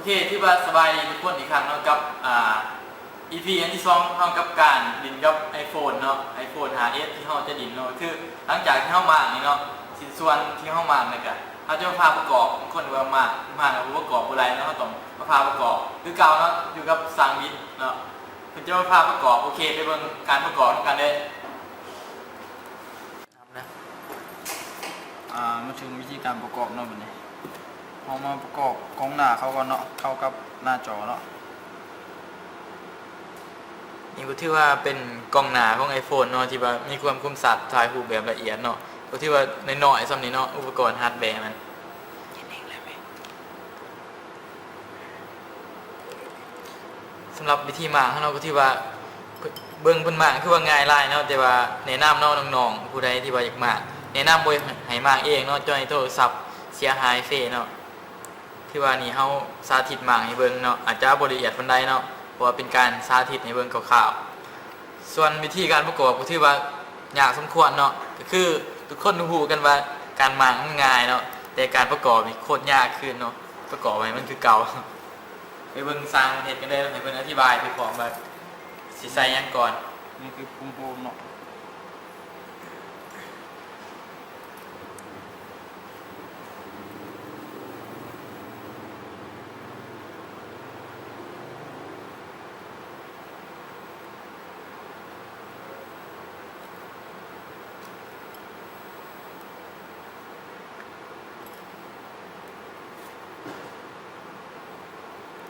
เคที่ว่าสบายดีทุกคนอีกครั้งเนาะกับEP อันที่2เท่ากับการดินกับ iPhone เนาะ iPhone 5S ที่เราจะดินเนาะคือหลังจากที่เรามานี่เนาะสินส่วนที่เรามาเนี่ยก็เราจะมาพาประกอบบางคนว่ามาแล้วประกอบอะไรเนาะเราต้องมาพาประกอบคือเก่าเนาะอยู่กับสร้างวิทย์เนาะเพิ่นจะมาพาประกอบโอเคไปเบิ่งการประกอบกันเลยนะมาถึงวิธีการประกอบเนาะบัดนี้เอามาประกอบกล้องหน้าเขาก่อนเนาะเข้ากับหน้าจอเนาะนี่ก็ที่ว่าเป็นกล้องหน้าของ iPhone เนาะที่ว่ามีความคมชัดถ่ายรูปแบบละเอียดเนาะก็ที่ว่าน้อยๆซ้ำนี้เนาะอุปกรณ์ฮาร์ดแวร์มันสำหรับวิธีมาของเราก็ที่ว่าเบิ่งเพิ่นมาคือว่าง่ายหลายเนาะแต่ว่าแนะนำเนาะน้องๆผู้ใดที่ว่าอยากมาแนะนำบ่ให้มาเองเนาะจอยโทรศัพท์เสียหายเฟเนาะที่ว่านี่เฮาสาธิตมาให้เบิ่งเนาะอาจจะบ่ละเอียดปานใดเนาะเพราะว่าเป็นการสาธิตให้เบิ่งคร่าวๆส่วนวิธีการประกอบก็ที่ว่ายากสมควรเนาะก็คือทุกคนรู้กันว่าการมามันง่ายเนาะแต่การประกอบนี่โคตรยากขึ้นเนาะประกอบไว้มันคือเก่าไปเบิ่งสร้างเฮ็ดกันได้ให้เพิ่นอธิบายไปพร้อมว่าสิใส่หยังก่อนนี่คือปุ่มโฮมเนาะ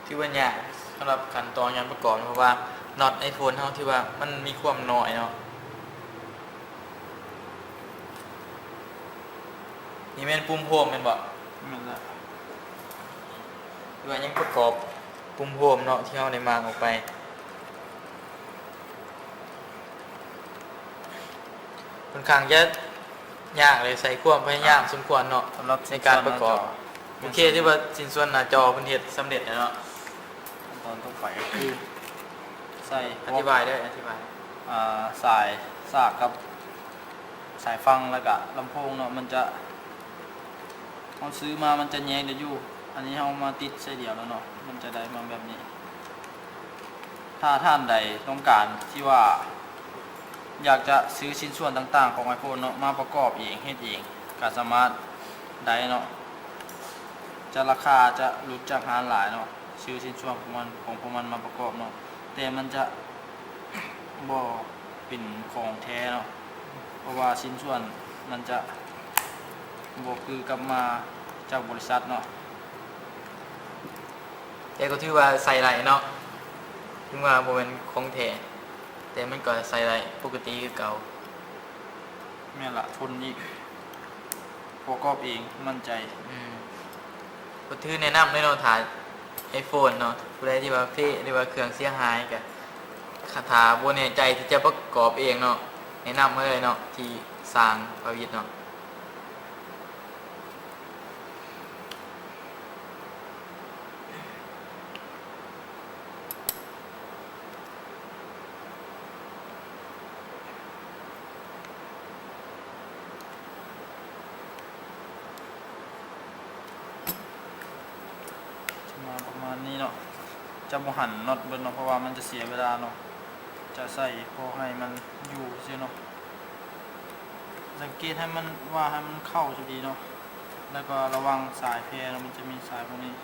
ที่ว่ายากสำหรับขั้นตอนการประกอบเพราะว่าน็อต iPhone เฮาที่ว่ามันมีความน้อยเนาะนี่แม่นปุ่มโฮมแม่นบ่นั่นแหละที่ว่ายังประกอบปุ่มโฮมเนาะที่เฮาได้มาออกไปค่อนข้างจะยากเลยใส่ความพยายามสมควรเนาะสำหรับในการประกอบโอเคที่ว่าชิ้นส่วนหน้าจอเพิ่นเฮ็ดสำเร็จแล้วเนาะตอนต้องไปก็คือใส่อธิบายได้อธิบายสายสากกับสายฟังแล้วก็ลำโพงเนาะมันจะเราซื้อมามันจะแยกเดี๋ยวอยู่อันนี้เรามาติดใส่เดียวแล้วเนาะมันจะได้มาแบบนี้ถ้าท่านใดต้องการที่ว่าอยากจะซื้อชิ้นส่วนต่างๆของ iPhone เนาะมาประกอบเองเฮ็ดเองก็สามารถได้เนาะจะราคาจะลดจากร้านหลายเนาะซื้อชิ้นส่วนของมันมาประกอบเนาะแต่มันจะบ่เป็นของแท้เนาะเพราะว่าชิ้นส่วนมันจะบ่คือกลับมาจากบริษัทเนาะแต่ก็ถือว่าใส่ไหลเนาะถึงว่าบ่แม่นของแท้แต่มันก็ใส่ไหลปกติคือเก่าแม่นละทนอีกประกอบเองมั่นใจก็ถือแนะนำเลยเนาะถ้า iPhone เนาะผู้ใดที่ว่าเฟหรือว่าเครื่องเสียหายก็ถ้าบ่แน่ใจที่จะประกอบเองเนาะแนะนำเลยเนาะที่สร้างประวิตรเนาะมาประมาณนี้เนาะจะบ่หันน็อตเบิ่งเนาะเพราะว่ามันจะเสียเวลาเนาะจะใส่พอให้มันอยู่ซิเนาะสังเกตให้มันว่าให้มันเข้าจะดีเนาะแล้วก็ระวังสายเพลมันจะมีสายพวกนี้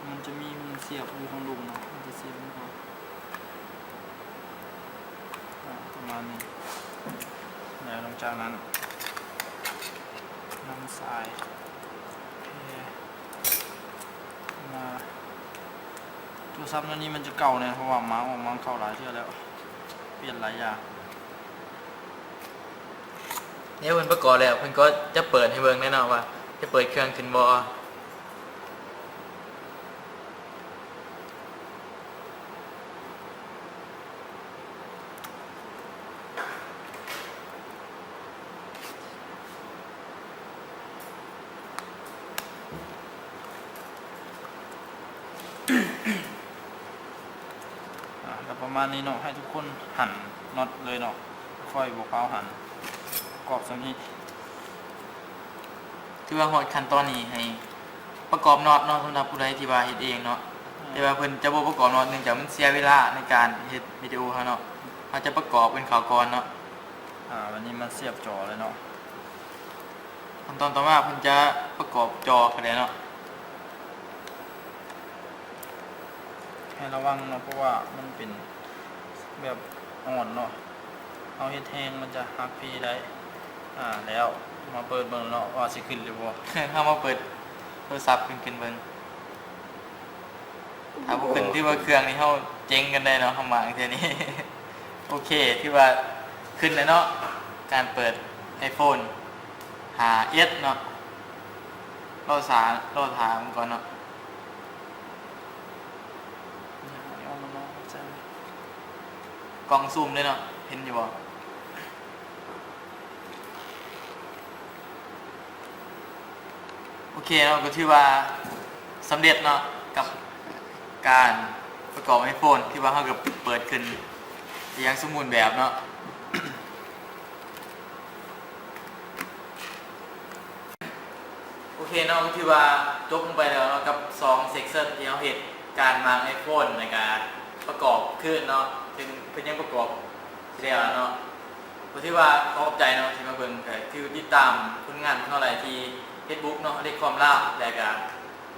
มันจะมีมันเสียบอยู่ข้างลุมเนาะมันจะเสียบไม่พอประมาณนี้แล้วหลังจากนั้นนำสายมาโทรศัพท์นี้มันจะเก่าเนี่ยเพราะว่าเมาส์เข้าหลายเทื่อแล้วเปลี่ยนหลายอย่างเนี่ยเพิ่นประกอบแล้วเพิ่นก็จะเปิดให้เบิ่งแน่นอนว่าจะเปิดเครื่องขึ้นบ่ มาณนี้เนาะให้ทุกคนหั่นน็อตเลยเนาะค่อยบวกเผาหั่นประกอบสำนี้ ถือว่าหดขั้นตอนนี้ให้ประกอบน็อตเนาะสำหรับผู้ใดที่ว่าเฮ็ดเองเนาะแต่ว่าเพิ่นจะบ่ประกอบน็อตเนื่องจากมันเสียเวลาในการเฮ็ดวิดีโอเฮาเนาะเขาจะประกอบเป็นข่าวก่อนเนาะ วันนี้มันเสียบจอเลยเนาะ ขั้นตอนต่อมาเพิ่นจะประกอบจอกันเลยเนาะ ให้ระวังเนาะเพราะว่ามันเป็นแบบอ่อนเนาะเอาเฮ็ดแห้งมันจะหักพีได้แล้วมาเปิดเบิ่งเนาะว่าสิขึ้นหรือบ่ เข้ามาเปิดโทรศัพท์ขึ้นเบิ่งถ้าบ่ขึ้นที่ว่าเครื่องนี้เฮาเจ๊งกันได้เนาะเฮามาเทื่อนี้ โอเคที่ว่าขึ้นแล้วเนาะการเปิด iPhone 5s เนาะรอถามก่อนเนาะ เอามาเนาะใช่ กล้องซูมเลยเนาะเห็นอยู่บ่โอเคเนาะก็ถือว่าสำเร็จเนาะกับการประกอบ iPhone ที่ว่าเฮาก็เปิดขึ้นอย่างสมบูรณ์แบบเนาะ โอเคเนาะก็ถือว่าจบลงไปแล้วเนาะกับ2เซกชันที่เฮาเฮ็ดการวาง iPhone ในการประกอบขึ้นเนาะถึงเพิ่นยังประกอบสิแล้วเนาะก็ถือว่าขอบใจเนาะที่มาเบิ่งก็คือติดตามผลงานของเฮาหลายที่ Facebook เนาะเรียกความลาวแล้วก็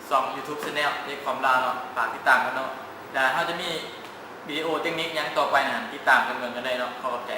ช่อง YouTube Channel เรียกความลาวเนาะฝากติดตามกันเนาะแล้วเฮาจะมีวิดีโอเทคนิคหยังต่อไปนะติดตามกันเบิ่งกันได้เนาะขอบใจ